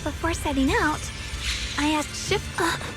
Before setting out, I asked Shifu.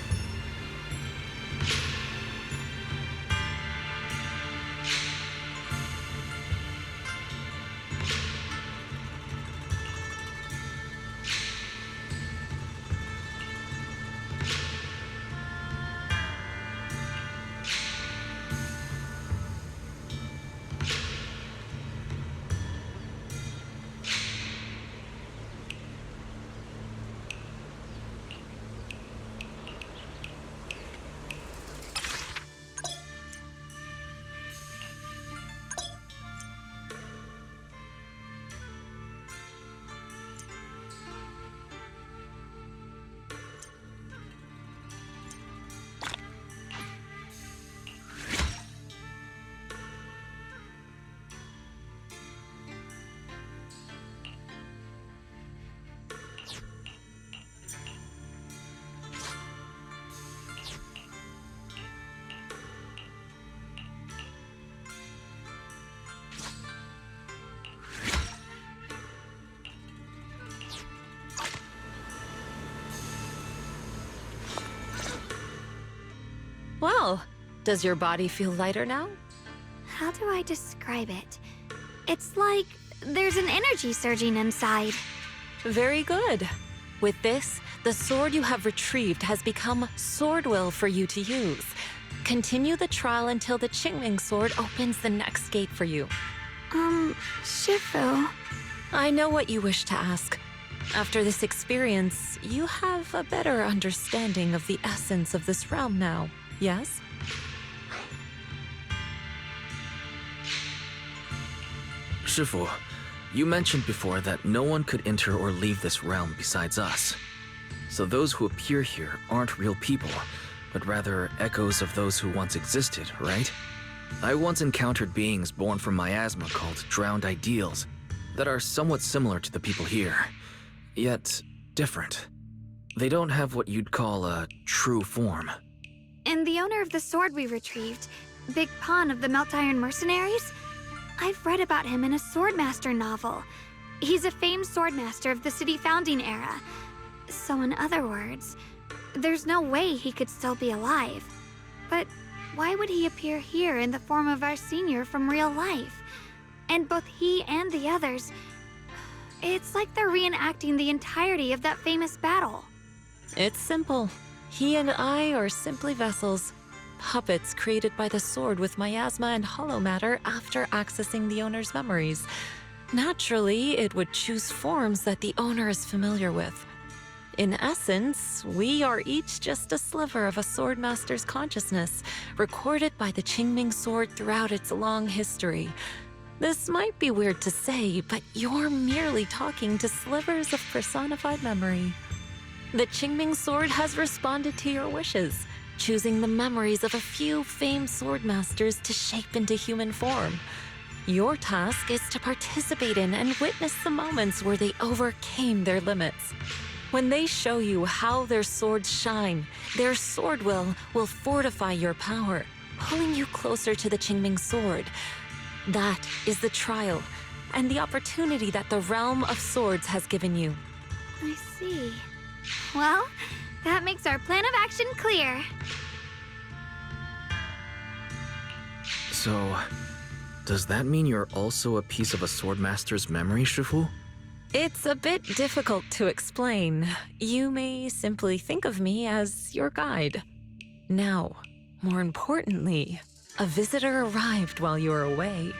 Well, does your body feel lighter now? How do I describe it? It's like there's an energy surging inside. Very good. With this, the sword you have retrieved has become sword will for you to use. Continue the trial until the Qingming sword opens the next gate for you. Shifu. I know what you wish to ask. After this experience, you have a better understanding of the essence of this realm now, yes? Shifu, you mentioned before that no one could enter or leave this realm besides us. So those who appear here aren't real people, but rather echoes of those who once existed, right? I once encountered beings born from miasma called drowned ideals that are somewhat similar to the people here, yet different. They don't have what you'd call a true form. And the owner of the sword we retrieved, Big Pon of the Melt Iron Mercenaries? I've read about him in a Swordmaster novel. He's a famed swordmaster of the city founding era. So in other words, there's no way he could still be alive. But why would he appear here in the form of our senior from real life? And both he and the others, it's like they're reenacting the entirety of that famous battle. It's simple. He and I are simply vessels. Puppets created by the sword with miasma and hollow matter after accessing the owner's memories. Naturally, it would choose forms that the owner is familiar with. In essence, we are each just a sliver of a swordmaster's consciousness, recorded by the Qingming sword throughout its long history. This might be weird to say, but you're merely talking to slivers of personified memory. The Qingming sword has responded to your wishes, choosing the memories of a few famed swordmasters to shape into human form. Your task is to participate in and witness the moments where they overcame their limits. When they show you how their swords shine, their sword will fortify your power, pulling you closer to the Qingming sword. That is the trial, and the opportunity that the realm of swords has given you. I see. Well, that makes our plan of action clear. So, does that mean you're also a piece of a swordmaster's memory, Shifu? It's a bit difficult to explain. You may simply think of me as your guide. Now, more importantly, a visitor arrived while you were away.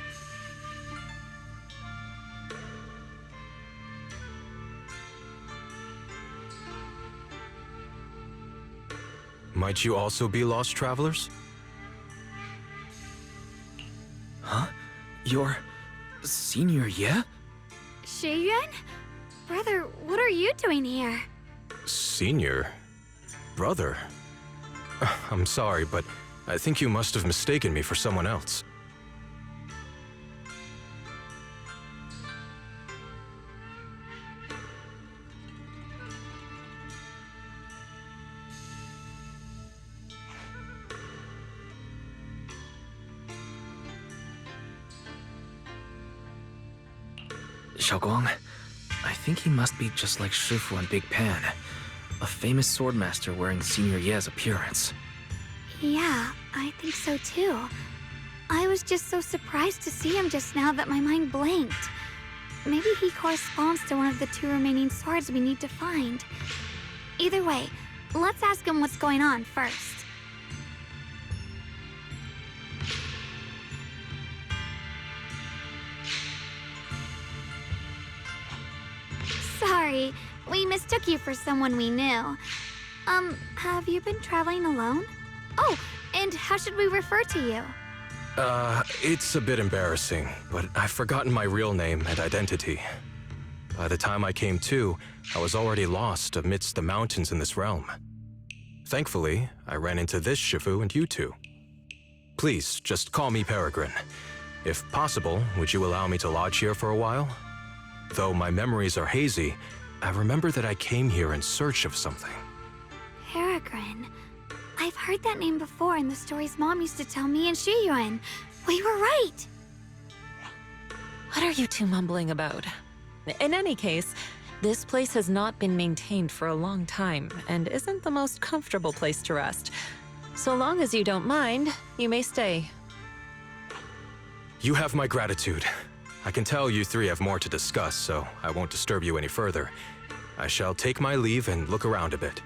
Might you also be lost travelers? Huh? You're senior, yeah? Shiyuan? Brother, what are you doing here? Senior? Brother? I'm sorry, but I think you must have mistaken me for someone else. Xiaoguang, I think he must be just like Shifu and Big Pan, a famous swordmaster wearing Senior Ye's appearance. Yeah, I think so too. I was just so surprised to see him just now that my mind blanked. Maybe he corresponds to one of the 2 remaining swords we need to find. Either way, let's ask him what's going on first. Sorry, we mistook you for someone we knew. Have you been traveling alone? Oh, and how should we refer to you? It's a bit embarrassing, but I've forgotten my real name and identity. By the time I came to, I was already lost amidst the mountains in this realm. Thankfully, I ran into this Shifu and you two. Please, just call me Peregrine. If possible, would you allow me to lodge here for a while? Though my memories are hazy, I remember that I came here in search of something. Peregrine. I've heard that name before in the stories Mom used to tell me and Shiyuan. We were right! What are you two mumbling about? In any case, this place has not been maintained for a long time and isn't the most comfortable place to rest. So long as you don't mind, you may stay. You have my gratitude. I can tell you three have more to discuss, so I won't disturb you any further. I shall take my leave and look around a bit.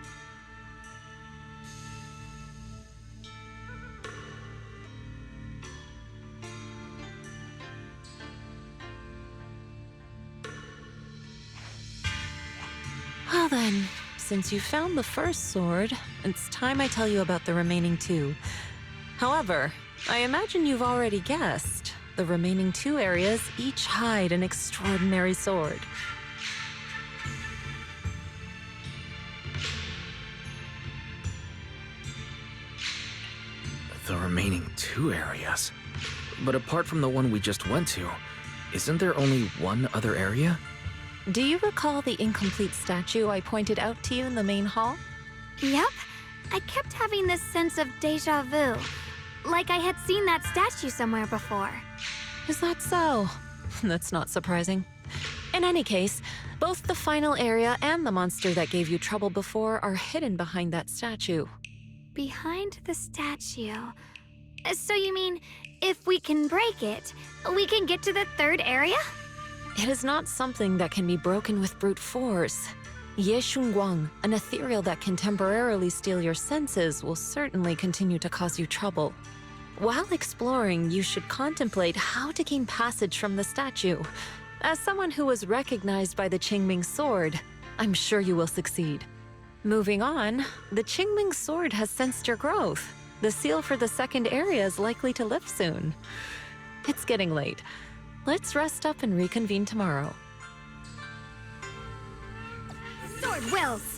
Well then, since you found the first sword, it's time I tell you about the remaining 2. However, I imagine you've already guessed. The remaining 2 areas each hide an extraordinary sword. The remaining 2 areas? But apart from the one we just went to, isn't there only one other area? Do you recall the incomplete statue I pointed out to you in the main hall? Yep. I kept having this sense of deja vu. Like I had seen that statue somewhere before. Is that so? That's not surprising. In any case, both the final area and the monster that gave you trouble before are hidden behind that statue. Behind the statue. So you mean, if we can break it, we can get to the 3rd area? It is not something that can be broken with brute force. Ye Shunguang, an ethereal that can temporarily steal your senses, will certainly continue to cause you trouble. While exploring, you should contemplate how to gain passage from the statue. As someone who was recognized by the Qingming sword, I'm sure you will succeed. Moving on, the Qingming sword has sensed your growth. The seal for the 2nd area is likely to lift soon. It's getting late. Let's rest up and reconvene tomorrow. Sword wills!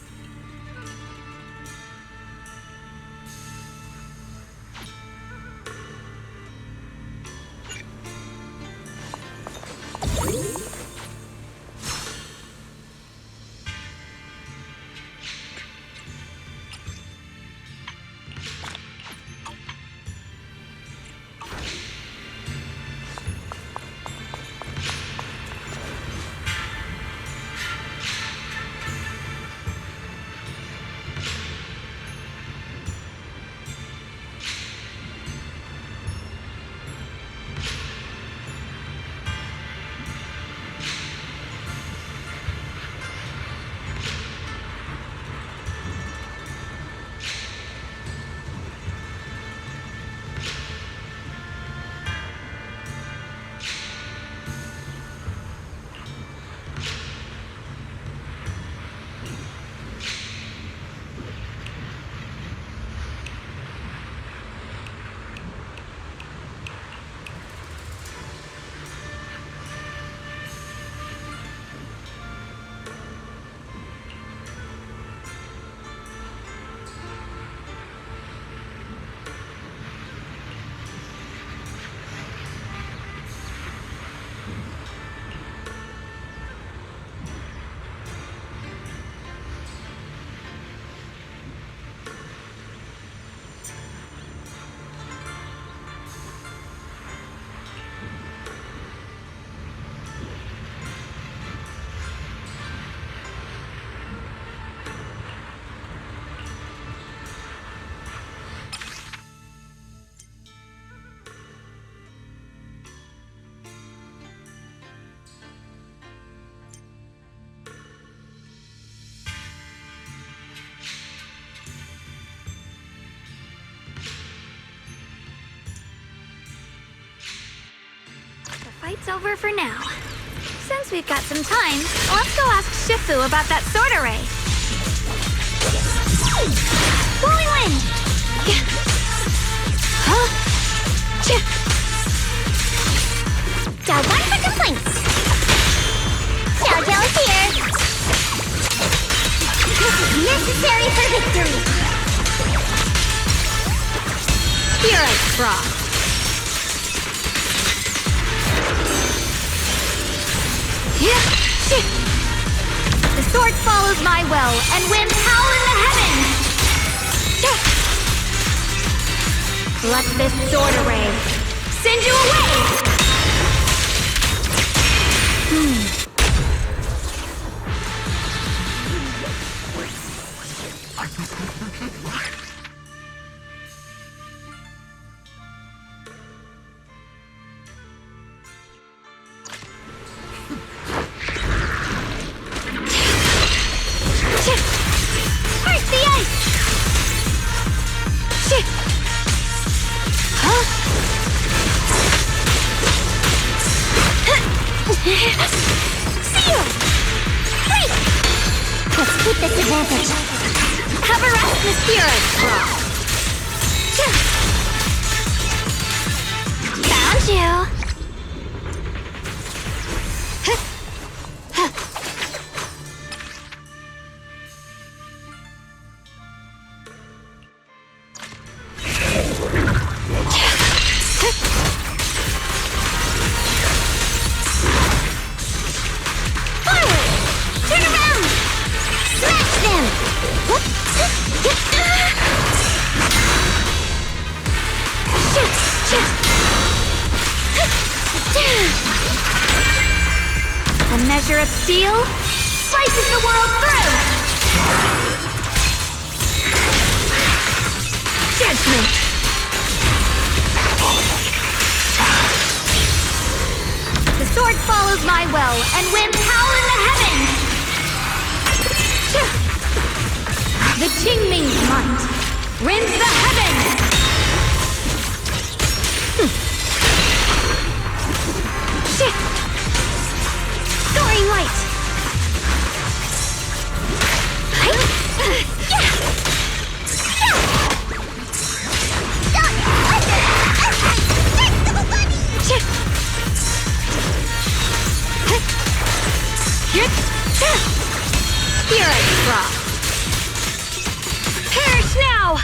It's over for now. Since we've got some time, let's go ask Shifu about that sword array. Whirling wind! Huh? Got one for complaints. Xiaojiao is here. This is necessary for victory. Spirit Frost. The sword follows my will, and winds howl in the heavens! Let this sword array send you away! Let's keep this advantage. Have a rest, Mysterious Frost. Found you. A measure of steel slices the world through! Judgment! The sword follows my will, and winds howl in the heavens! The Qingming's might rends the heavens! Soaring light! Spirit Frost! Perish now!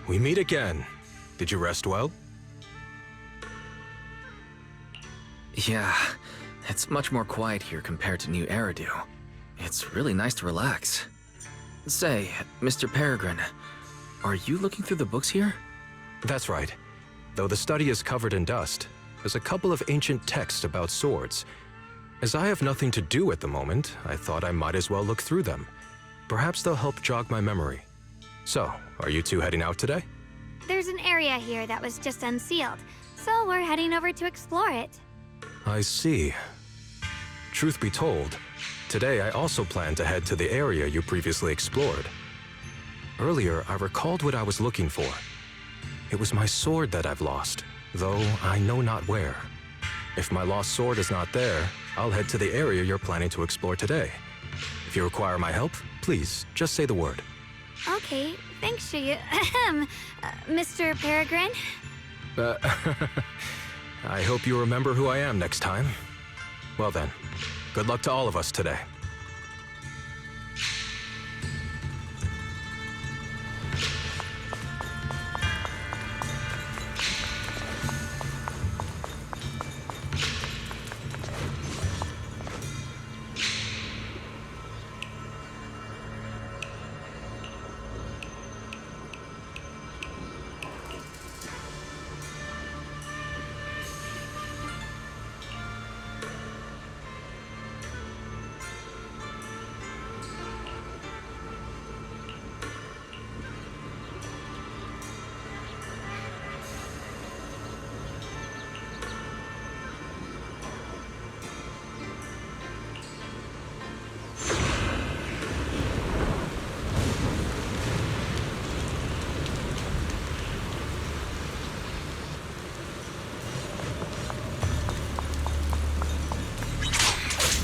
We meet again. Did you rest well? Yeah, it's much more quiet here compared to New Eridu. It's really nice to relax. Say, Mr. Peregrine, are you looking through the books here? That's right. Though the study is covered in dust, there's a couple of ancient texts about swords. As I have nothing to do at the moment, I thought I might as well look through them. Perhaps they'll help jog my memory. So, are you two heading out today? There's an area here that was just unsealed, so we're heading over to explore it. I see. Truth be told, today I also plan to head to the area you previously explored. Earlier, I recalled what I was looking for. It was my sword that I've lost, though I know not where. If my lost sword is not there, I'll head to the area you're planning to explore today. If you require my help, please, just say the word. Okay, thanks, Mr. Peregrine. I hope you remember who I am next time. Well then, good luck to all of us today.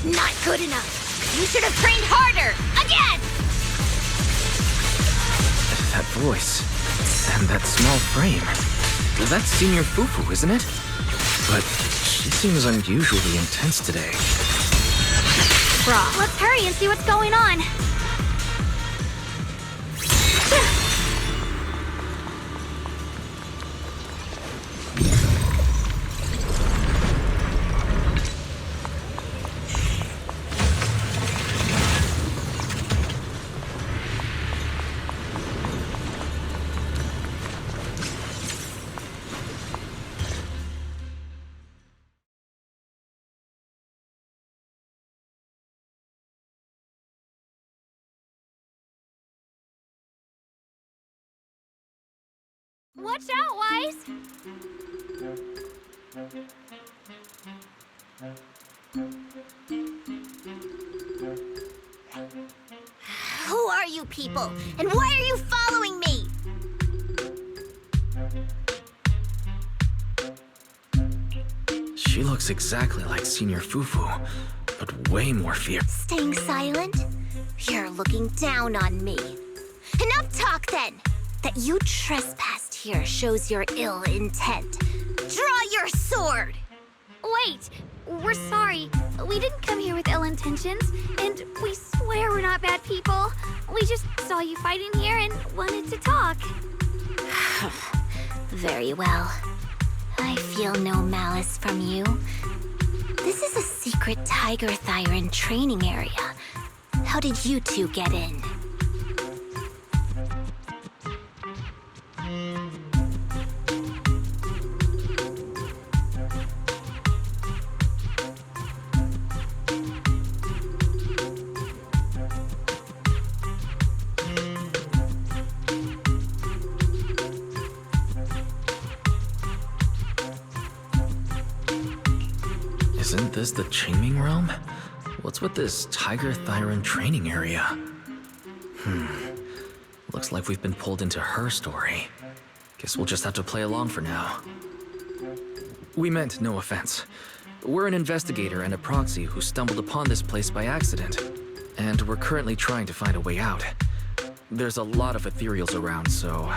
Not good enough. You should have trained harder. Again! That voice, and that small frame. That's Senior Fufu, isn't it? But she seems unusually intense today. Let's hurry and see what's going on. Watch out, Wise! Who are you people? And why are you following me? She looks exactly like Senior Fufu, but way more fierce. Staying silent? You're looking down on me. Enough talk then! That you trespassed here shows your ill intent. Draw your sword! Wait, we're sorry. We didn't come here with ill intentions, and we swear we're not bad people. We just saw you fighting here and wanted to talk. Very well. I feel no malice from you. This is a secret Tiger Thyron training area. How did you two get in? Isn't this the Changming Realm? What's with this Tiger Thyron training area? Looks like we've been pulled into her story. Guess we'll just have to play along for now. We meant no offense. We're an investigator and a proxy who stumbled upon this place by accident, and we're currently trying to find a way out. There's a lot of ethereals around, so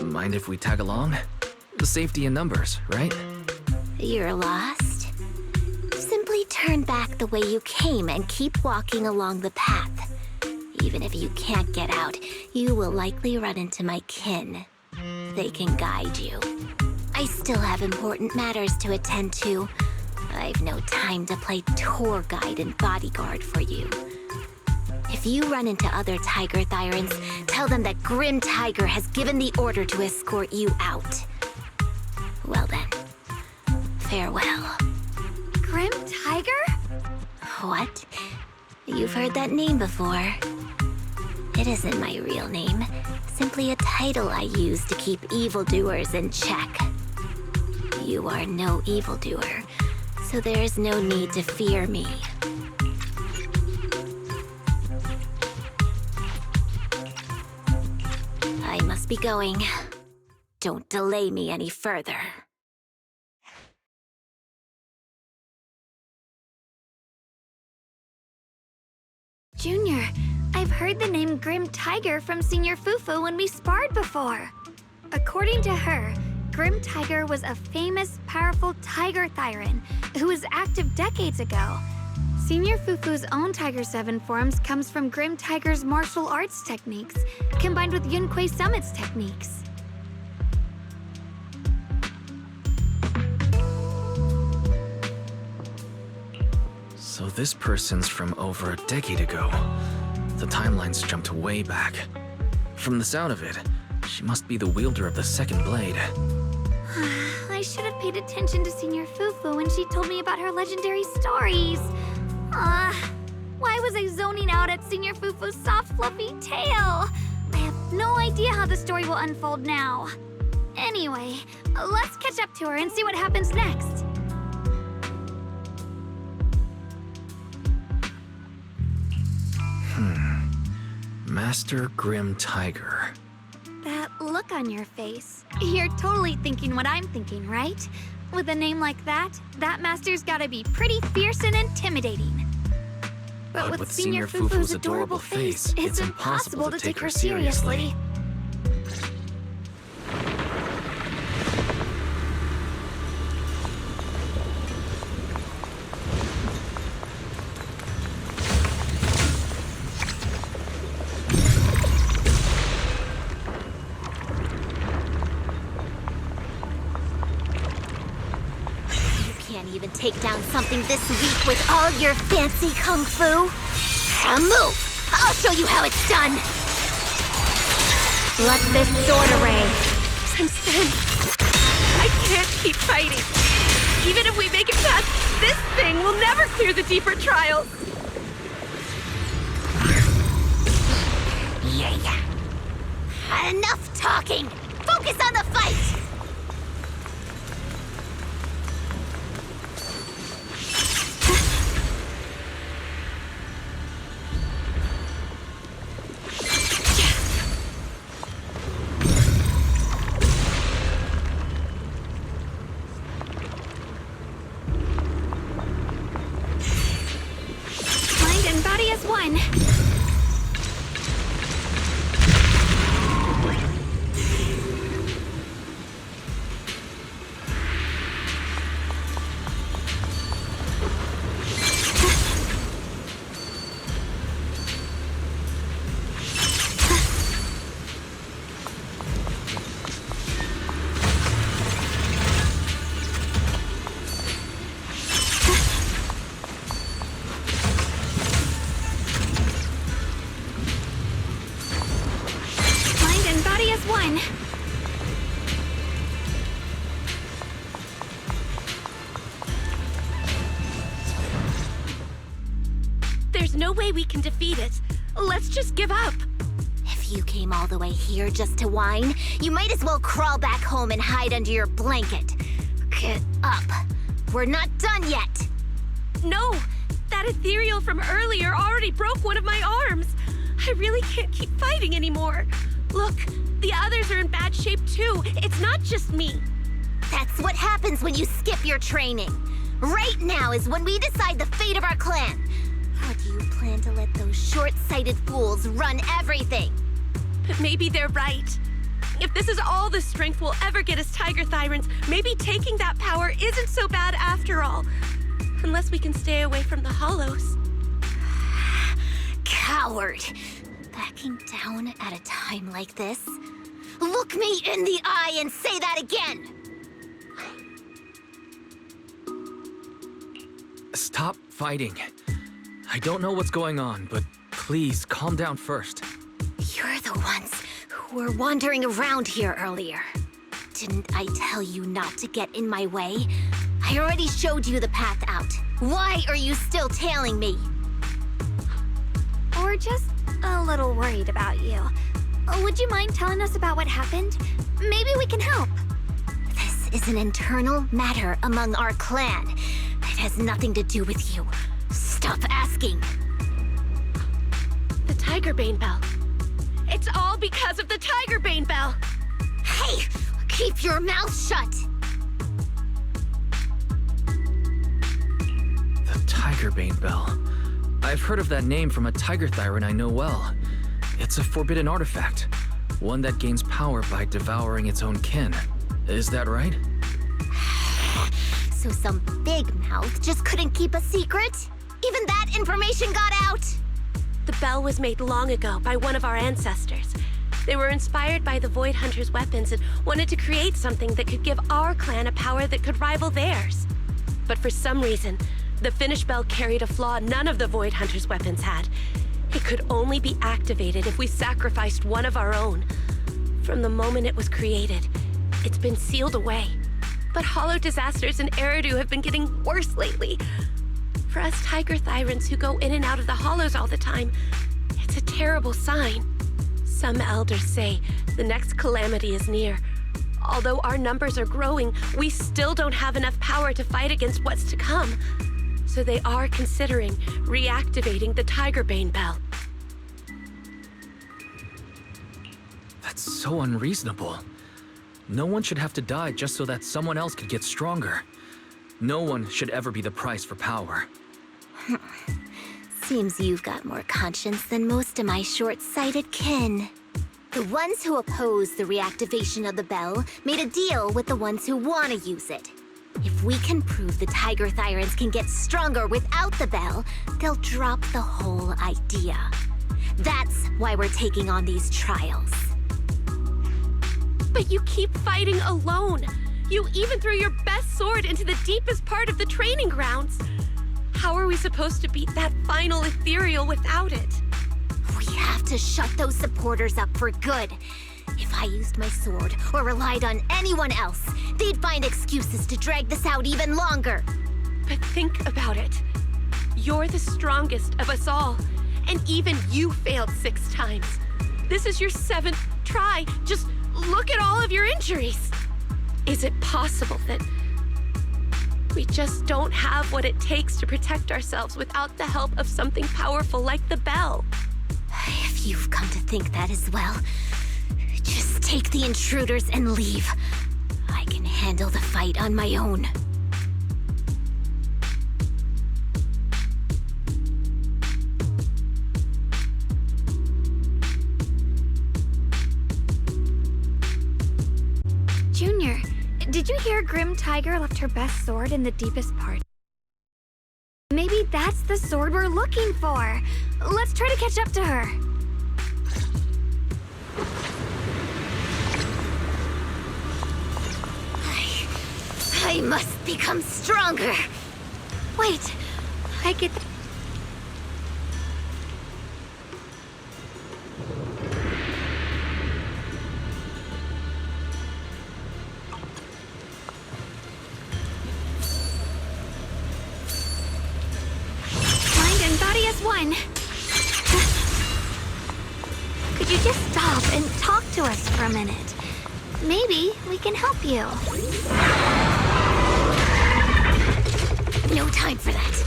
mind if we tag along? Safety in numbers, right? You're lost? Simply turn back the way you came and keep walking along the path. Even if you can't get out, you will likely run into my kin. They can guide you. I still have important matters to attend to, I've no time to play tour guide and bodyguard for you. If you run into other Tiger Thyrans, tell them that Grim Tiger has given the order to escort you out. Well then, farewell. Grim Tiger? What? You've heard that name before. It isn't my real name, simply a title I use to keep evildoers in check. You are no evildoer, so there is no need to fear me. I must be going. Don't delay me any further. Junior, I've heard the name Grim Tiger from Senior Fufu when we sparred before. According to her, Grim Tiger was a famous, powerful Tiger Thyran who was active decades ago. Senior Fufu's own Tiger 7 forms comes from Grim Tiger's martial arts techniques, combined with Yunquei Summit's techniques. So this person's from over a decade ago. The timeline's jumped way back. From the sound of it, she must be the wielder of the second blade. I should have paid attention to Senior Fufu when she told me about her legendary stories. Why was I zoning out at Senior Fufu's soft, fluffy tail? I have no idea how the story will unfold now. Anyway, let's catch up to her and see what happens next. Master Grim Tiger. That look on your face. You're totally thinking what I'm thinking, right? With a name like that, that master's gotta be pretty fierce and intimidating. But with Senior Fufu's adorable face, it's impossible to take her seriously. Even take down something this weak with all your fancy kung fu? Now move! I'll show you how it's done! Let this sword array. Since then, I can't keep fighting. Even if we make it past this thing, we'll never clear the deeper trials. Yeah. Enough talking! Focus on the fight! One. One. There's no way we can defeat it. Let's just give up. If you came all the way here just to whine, you might as well crawl back home and hide under your blanket. Get up. We're not done yet. No, that ethereal from earlier already broke one of my arms. I really can't keep fighting anymore. Look, the others are in bad shape too. It's not just me. That's what happens when you skip your training. Right now is when we decide the fate of our clan. Or do you plan to let those short-sighted fools run everything? But maybe they're right. If this is all the strength we'll ever get as Tiger Thyrans, maybe taking that power isn't so bad after all. Unless we can stay away from the Hollows. Coward! Backing down at a time like this? Look me in the eye and say that again! stop fighting. I don't know what's going on, but please calm down first. You're the ones who were wandering around here earlier. Didn't I tell you not to get in my way? I already showed you the path out. Why are you still tailing me? We're just a little worried about you. Would you mind telling us about what happened? Maybe we can help. This is an internal matter among our clan. It has nothing to do with you. Stop asking. The Tigerbane Bell. It's all because of the Tigerbane Bell. Hey! Keep your mouth shut! The Tigerbane Bell. I've heard of that name from a tiger thyran I know well. It's a forbidden artifact, one that gains power by devouring its own kin. Is that right? So some big mouth just couldn't keep a secret? Even that information got out? The bell was made long ago by one of our ancestors. They were inspired by the Void Hunter's weapons and wanted to create something that could give our clan a power that could rival theirs. But for some reason, the finished bell carried a flaw none of the Void Hunter's weapons had. It could only be activated if we sacrificed one of our own. From the moment it was created, it's been sealed away. But hollow disasters in Eridu have been getting worse lately. For us tiger thyrans who go in and out of the hollows all the time, it's a terrible sign. Some elders say the next calamity is near. Although our numbers are growing, we still don't have enough power to fight against what's to come. So they are considering reactivating the Tigerbane Bell. That's so unreasonable. No one should have to die just so that someone else could get stronger. No one should ever be the price for power. Seems you've got more conscience than most of my short-sighted kin. The ones who oppose the reactivation of the bell made a deal with the ones who want to use it. If we can prove the Tiger Thyrans can get stronger without the bell, they'll drop the whole idea. That's why we're taking on these trials. But you keep fighting alone. You even threw your best sword into the deepest part of the training grounds. How are we supposed to beat that final ethereal without it? We have to shut those supporters up for good. If I used my sword or relied on anyone else, they'd find excuses to drag this out even longer. But think about it. You're the strongest of us all, and even you failed 6 times. This is your 7th try. Just look at all of your injuries. Is it possible that we just don't have what it takes to protect ourselves without the help of something powerful like the bell? If you've come to think that as well, just take the intruders and leave. I can handle the fight on my own. Junior, did you hear Grim Tiger left her best sword in the deepest part? Maybe that's the sword we're looking for. Let's try to catch up to her. I must become stronger. Wait, I get... Mind and body as one. Could you just stop and talk to us for a minute? Maybe we can help you. No time for that.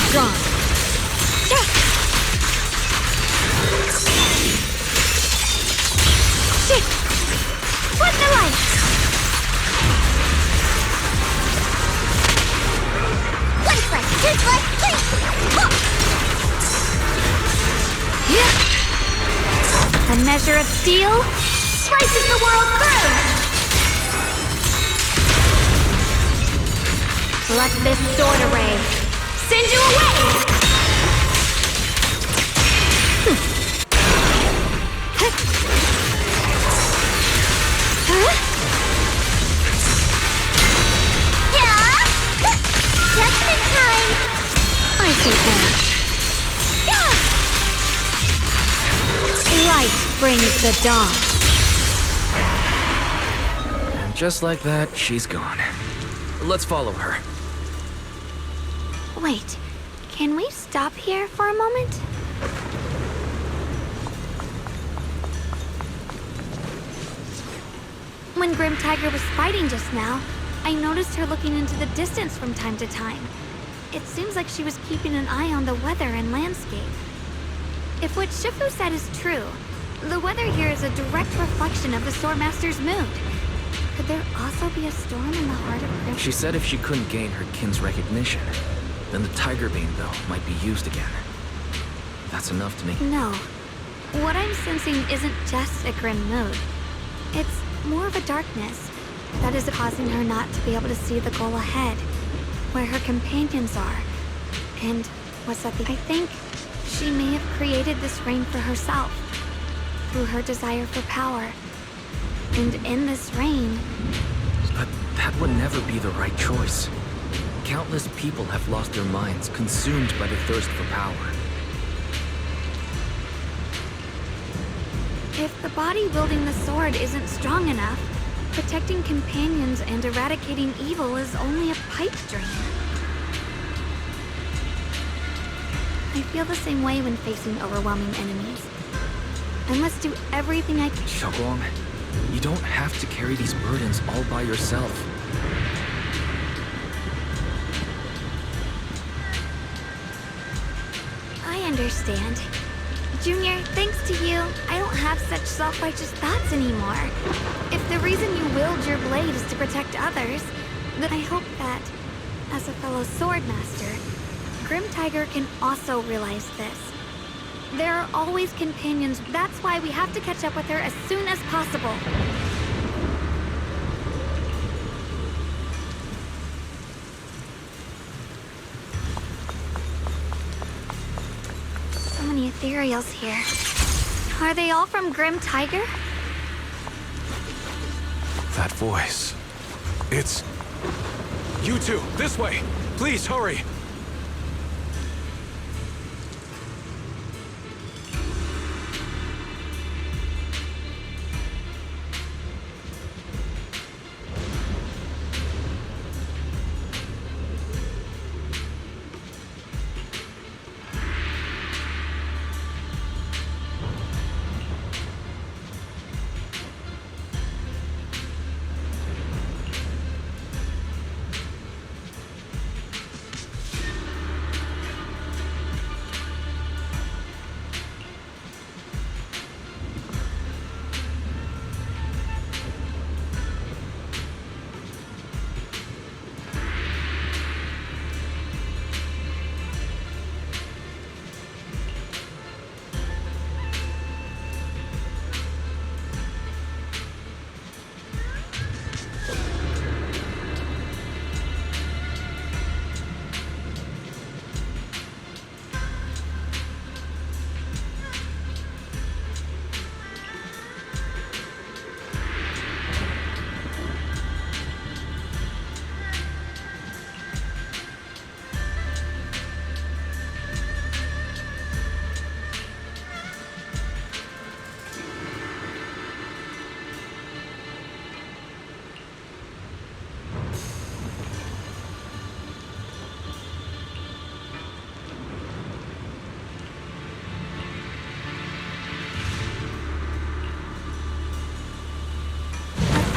strong. Shit! Flip the light! One foot, two foot, three! Yeah! A measure of steel slices the world through! Let this sword array send you away! Huh? Yeah! Just in time! I think that. Light brings the dawn. And just like that, she's gone. Let's follow her. Wait, can we stop here for a moment? When Grim Tiger was fighting just now, I noticed her looking into the distance from time to time. It seems like she was keeping an eye on the weather and landscape. If what Shifu said is true, the weather here is a direct reflection of the Swordmaster's mood. Could there also be a storm in the heart of Grim? She said if she couldn't gain her kin's recognition, then the Tiger Beam Bell might be used again. That's enough to make... No. What I'm sensing isn't just a grim mood. It's more of a darkness that is causing her not to be able to see the goal ahead, where her companions are. And what's at the... I think she may have created this rain for herself, through her desire for power. And in this rain... But that would never be the right choice. Countless people have lost their minds, consumed by the thirst for power. If the body wielding the sword isn't strong enough, protecting companions and eradicating evil is only a pipe dream. I feel the same way when facing overwhelming enemies. I must do everything I can. Xiaoguang, you don't have to carry these burdens all by yourself. I understand. Junior, thanks to you, I don't have such self-righteous thoughts anymore. If the reason you wield your blade is to protect others, then I hope that, as a fellow swordmaster, Grim Tiger can also realize this. There are always companions. That's why we have to catch up with her as soon as possible. So many ethereals here. Are they all from Grim Tiger? That voice. It's... You two, this way! Please, hurry!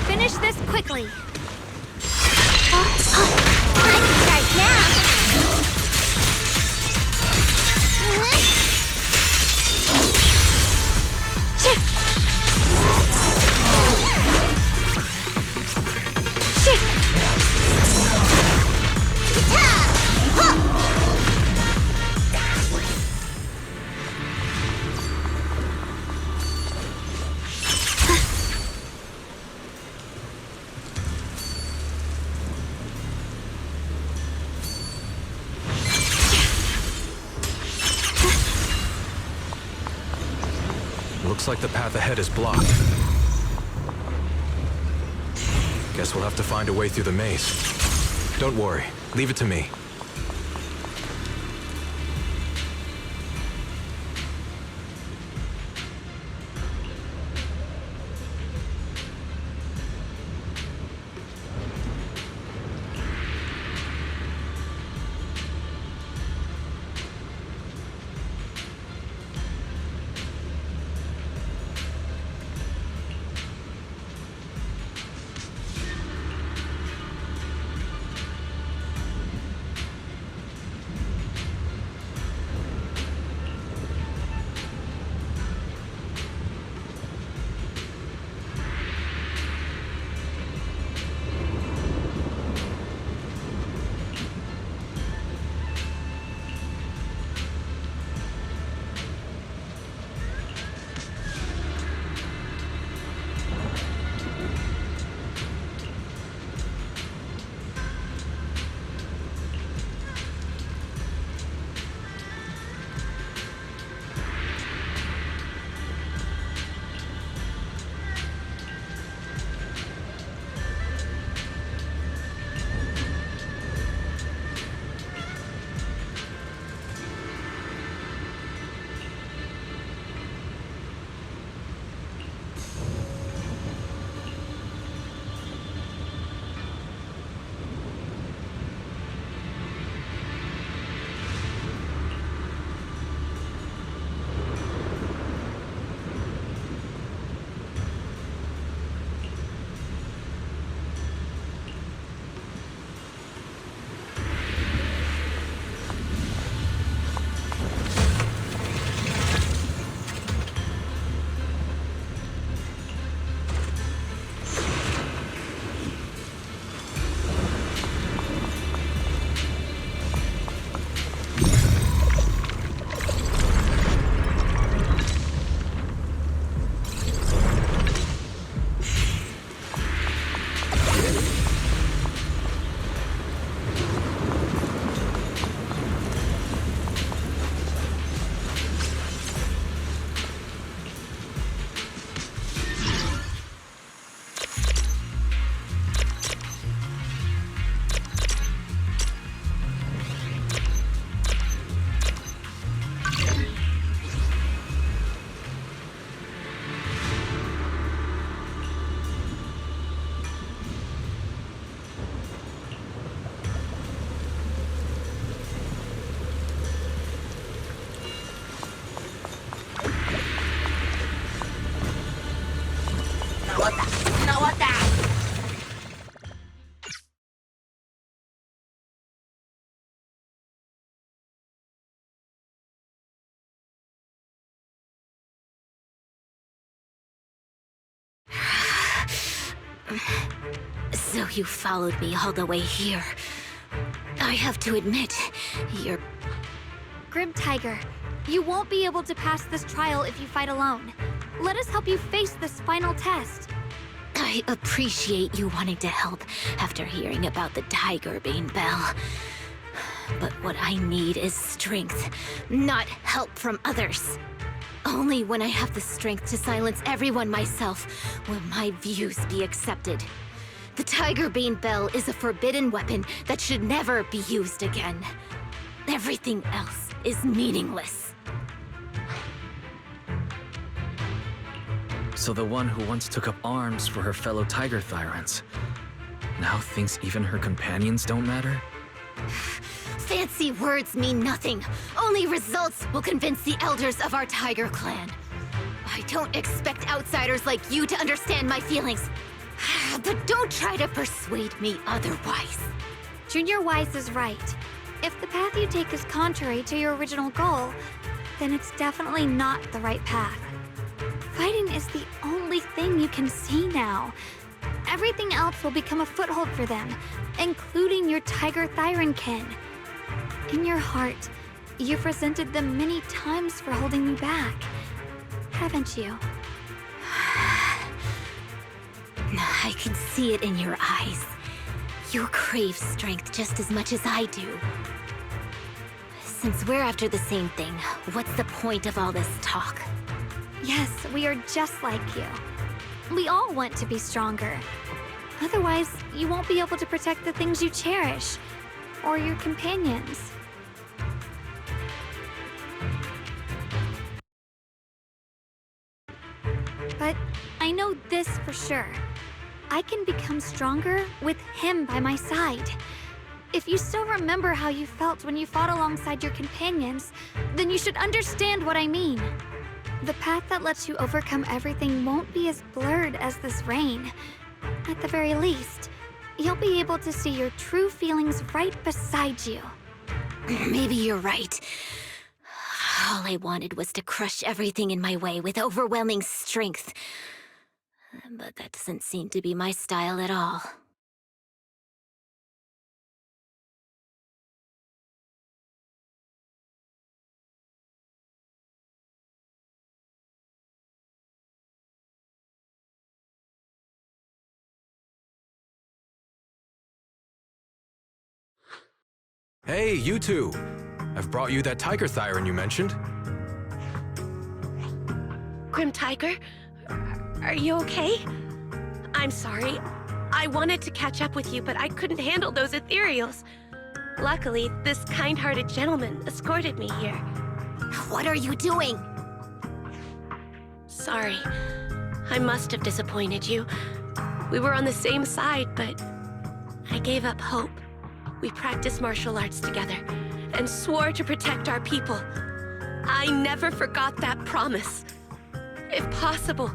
Finish this quickly. I can start now. Looks like the path ahead is blocked. Guess we'll have to find a way through the maze. Don't worry, leave it to me. So you followed me all the way here. I have to admit, you're... Grim Tiger, you won't be able to pass this trial if you fight alone. Let us help you face this final test. I appreciate you wanting to help after hearing about the Tiger Bane Bell. But what I need is strength, not help from others. Only when I have the strength to silence everyone myself will my views be accepted. The Tiger Bane Bell is a forbidden weapon that should never be used again. Everything else is meaningless. So the one who once took up arms for her fellow Tiger Thyrans now thinks even her companions don't matter? Fancy words mean nothing. Only results will convince the elders of our Tiger Clan. I don't expect outsiders like you to understand my feelings. But don't try to persuade me otherwise. Junior Wise is right. If the path you take is contrary to your original goal, then it's definitely not the right path. Fighting is the only thing you can see now. Everything else will become a foothold for them, including your Tiger Thyran kin. In your heart, you've resented them many times for holding you back, haven't you? I can see it in your eyes. You crave strength just as much as I do. Since we're after the same thing, what's the point of all this talk? Yes, we are just like you. We all want to be stronger. Otherwise, you won't be able to protect the things you cherish, or your companions. But I know this for sure. I can become stronger with him by my side. If you still remember how you felt when you fought alongside your companions, then you should understand what I mean. The path that lets you overcome everything won't be as blurred as this rain. At the very least, you'll be able to see your true feelings right beside you. Maybe you're right. All I wanted was to crush everything in my way with overwhelming strength. But that doesn't seem to be my style at all. Hey, you two! I've brought you that tiger thyron you mentioned. Grim Tiger, are you okay? I'm sorry. I wanted to catch up with you, but I couldn't handle those ethereals. Luckily, this kind-hearted gentleman escorted me here. What are you doing? Sorry. I must have disappointed you. We were on the same side, but I gave up hope. We practiced martial arts together and swore to protect our people. I never forgot that promise. If possible,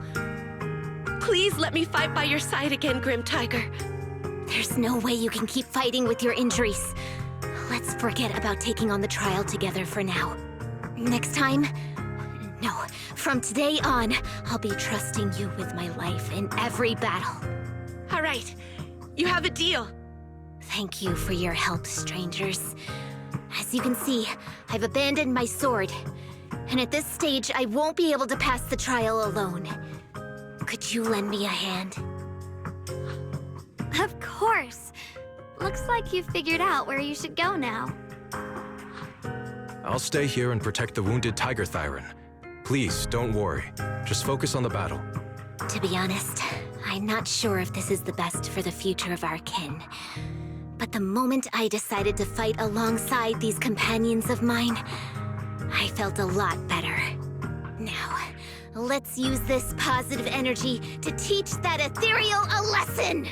please let me fight by your side again, Grim Tiger. There's no way you can keep fighting with your injuries. Let's forget about taking on the trial together for now. Next time? No, from today on, I'll be trusting you with my life in every battle. All right, you have a deal. Thank you for your help, strangers. As you can see, I've abandoned my sword. And at this stage, I won't be able to pass the trial alone. Could you lend me a hand? Of course. Looks like you've figured out where you should go now. I'll stay here and protect the wounded tiger thyron. Please, don't worry. Just focus on the battle. To be honest, I'm not sure if this is the best for the future of our kin. But the moment I decided to fight alongside these companions of mine, I felt a lot better. Now, let's use this positive energy to teach that ethereal a lesson!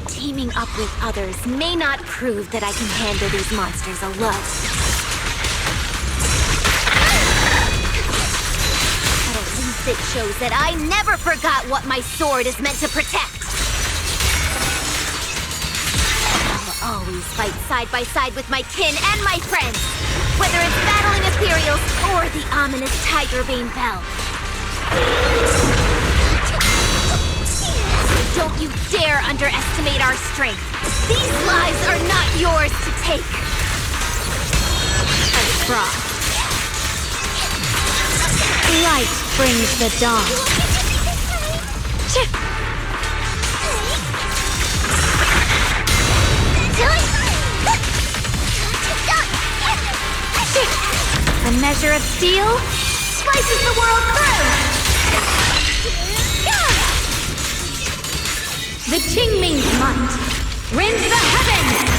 Teaming up with others may not prove that I can handle these monsters alone. But at least it shows that I never forgot what my sword is meant to protect. I'll always fight side by side with my kin and my friends, whether it's battling ethereals or the ominous Tigerbane Bell. Don't you dare underestimate our strength. These lives are not yours to take. And frost. Light brings the dawn. A measure of steel slices the world through. The Qingming's might rends the heavens!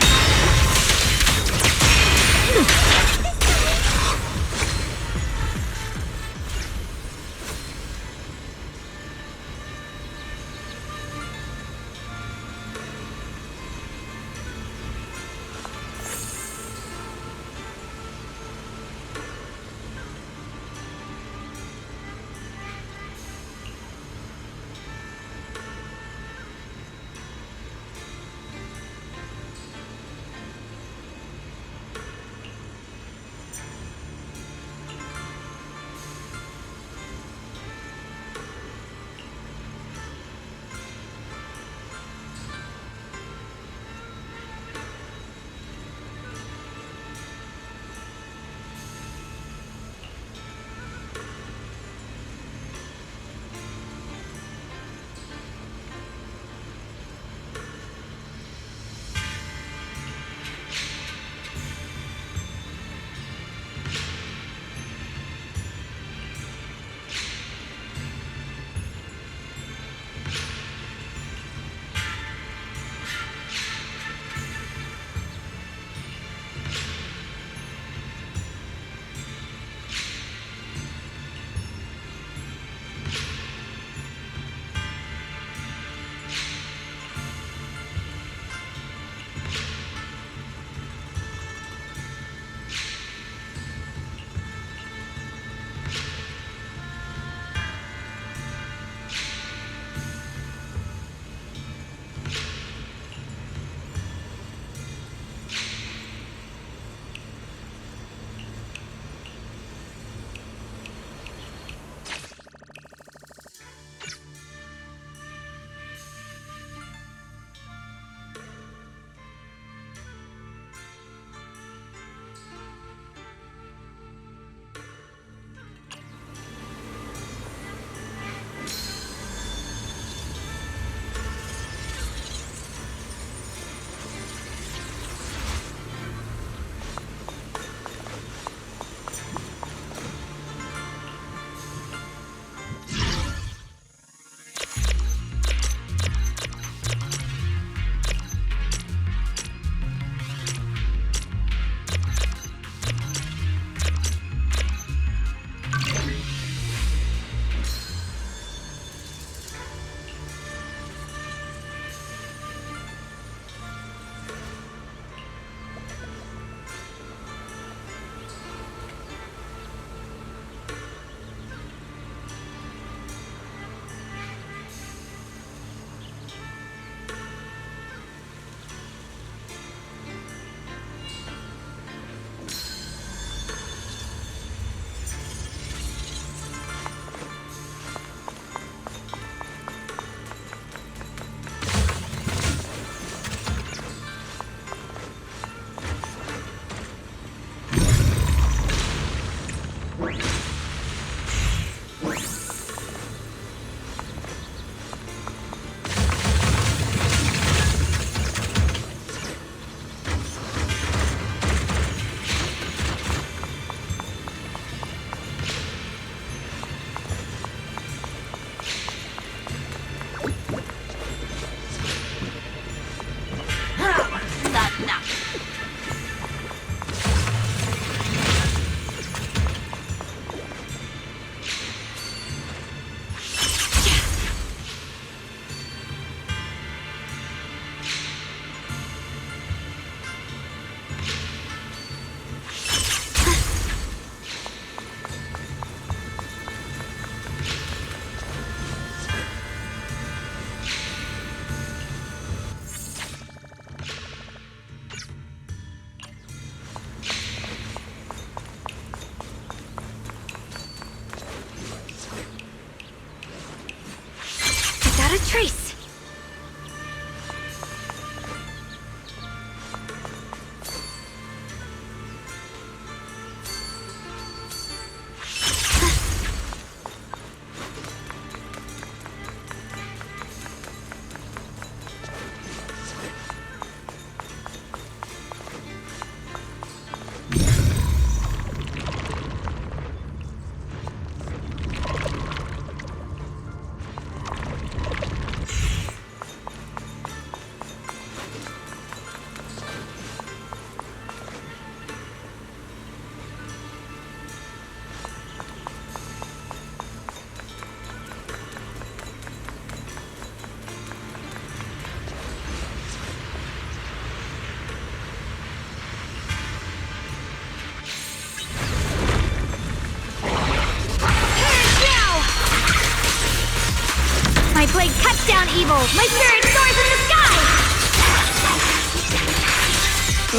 My spirit soars in the sky!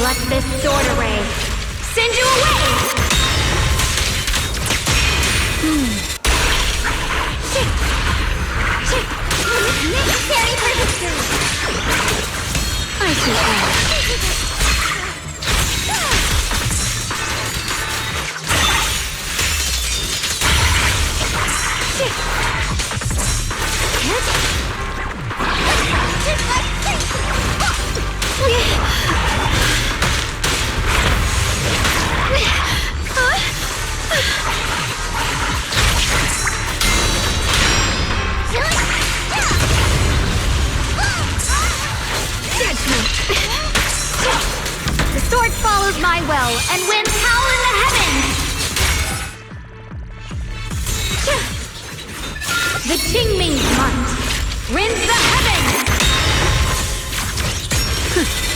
Let this sword array send you away! Necessary for victory! I see all. The sword follows my will and winds howl in the heavens! The Qingming's might rends the heavens!